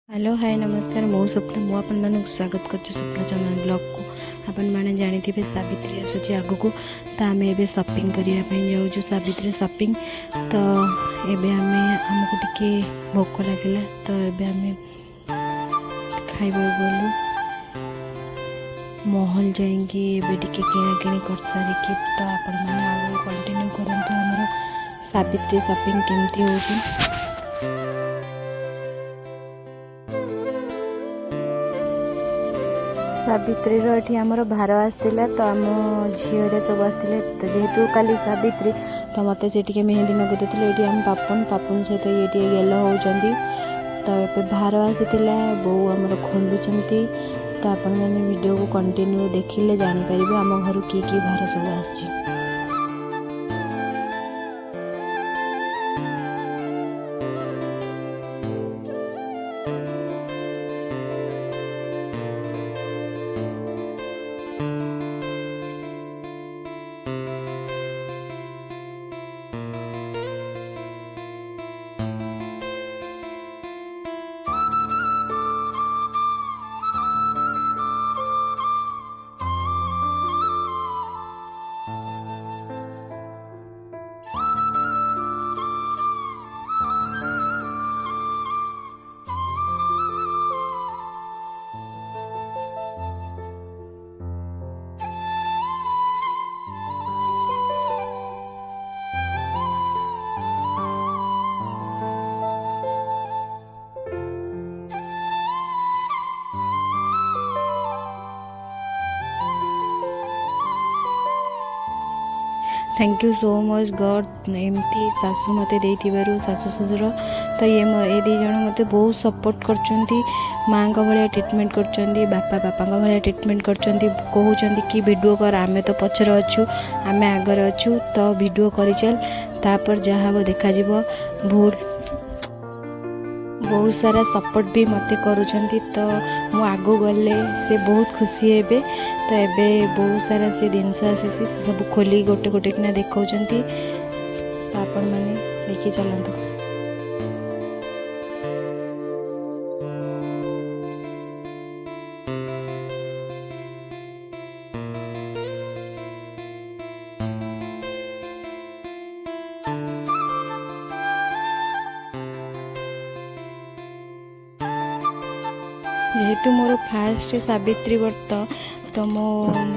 Hello hi नमस्कार मो स्वप्न मु आपण मानक स्वागत कर स्वप्न चैनल ब्लॉग को आपण मैंने जानी थे सावित्री आसूँ आग को तो आम ए शॉपिंग करने जाऊँ सावित्री शॉपिंग तो एबे आमको टिके भोक लगे तो एबे आम खाइबा गलु महल जाइए टिके किणाकिणी कर सारिकी तो आपण मैंने आगे कंटिन्यू करते आमर सावित्री शॉपिंग केमती हो सावित्री ये आमर भार आसला तो आम झील सब आसते तो जेहेतु काली सावित्री तो मत से मेहंदी नगद ये आम पापुन पापुन सहित ये गेल होती तो ये भार आसाला बो आमर खोलुंट तो आपण मैंने वीडियो को कंटिन्यू देखिले जानीपर आम घर कि भार सब आसी। Thank you so much God एमती सासू मत सासू ससुर तो ये दी जन मत बहुत सपोर्ट कर माँ का भाया ट्रिटमेंट कर बापा बापा का भाया ट्रिटमेंट कर कहते कि वीडियो कर आमे तो पचर अच्छु आमे आगर अच्छु तो वीडियो कर चल तापर जहाँ वो देखा भूल बहुत सारा सपोर्ट भी मत करुँच तो मु आगो गले से बहुत खुशी हेबे तो एबे बहुत सारा से जिनस आसी सब खोली गोटे गोटे किना देखा तो आपण मैंने देखी चलते। जेहेतु मोर फास्ट सावित्री व्रत तो मो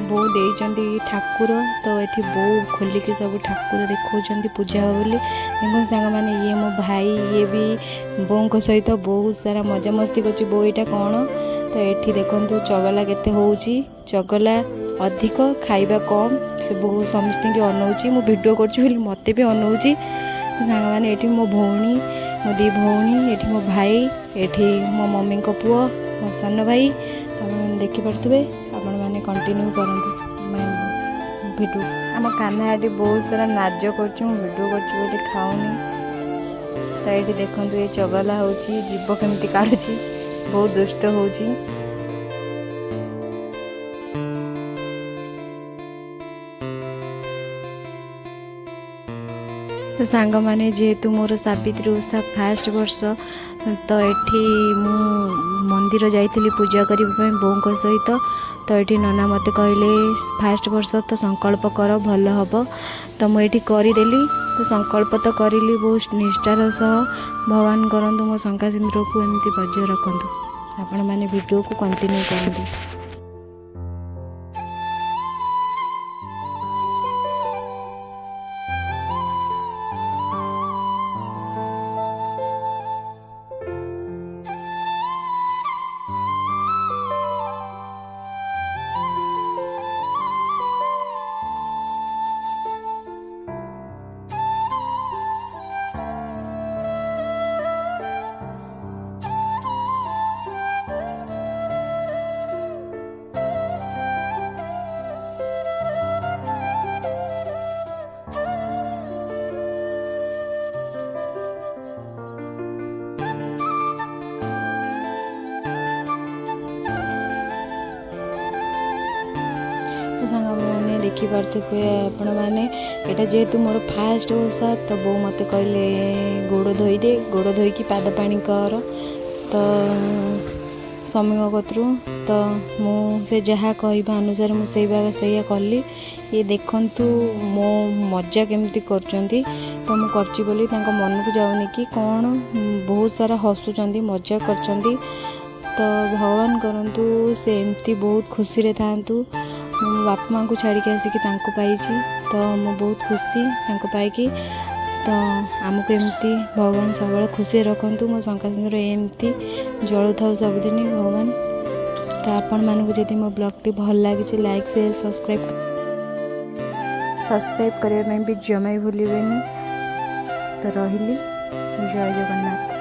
बो देइचंदी ठाकुर तो ये बो खोलिकी सब ठाकुर देखा पूजा बोली देखो सांग मैंने ये मो भाई ये भी बो सहित बहुत सारा मजा मस्ती कर बो यहाँ कौन तो ये देखु चगला केते होउची चगला अधिक खाइबा कम से बहुत समस्त अनौची मु वीडियो कर मत भी अनौची तो सांग मैंने ये मो भौणी मो दी भौणी ये मो भाई ये मो मम्मी को पुओ मो सान भाई आप देखिपे आपण मैंने कंटिन्यू करंतु वीडियो आम कान्हाटी बहुत सारा नाच करीडियो कर खाऊनी तो ये देखो ये चगला हो जीव केमती काढ़ुची बहुत दुष्ट होची। तो सांग मैंने जेहेतु मोर सावित्री ओषा फास्ट वर्ष तो ये मु मंदिर जाइली पूजा करने बों सहित तो ये नना मत कहले फास्ट वर्ष तो संकल्प कर भल हम तो मुझे करदेली तो संकल्प तो करी बहुत निष्ठार सह भगवान करंतु मो शंका सिंदूर को एमती बजाय रखु आपण मैंने वीडियो को कंटिन्यू करंतु। मैंने देखिपे आपण मैंने यहाँ जेहेतु मोर फास्ट ओषा तो बो मत कहले गोड़ धोई दे गोड़ धोईकी पाद पानी कर तो स्वामी कतरू। तो मुझे जहाँ कहवा अनुसार मुझे कली। ये देखंतु मो मजा केमती करचंती। तो मु करची बोली तांको मन को जाऊनी कि कौन बहुत सारा हसुचंती मजा करचंती। तो भगवान करंतु से एमती बहुत खुशी रे थांतु। मो बापा माँ को छाड़ी के आसिक पाई। तो मु बहुत खुशी पाई। तो आमको एमती भगवान सब खुशी रखंतु। मो शंका सिंदूर एमती जलु था सबुदिन भगवान। तो आपण मानक जदि मो ब्लॉग टी भल लगी लाइक शेयर सब्सक्राइब करने भी जमा भूलें। तो रही जय जगन्नाथ।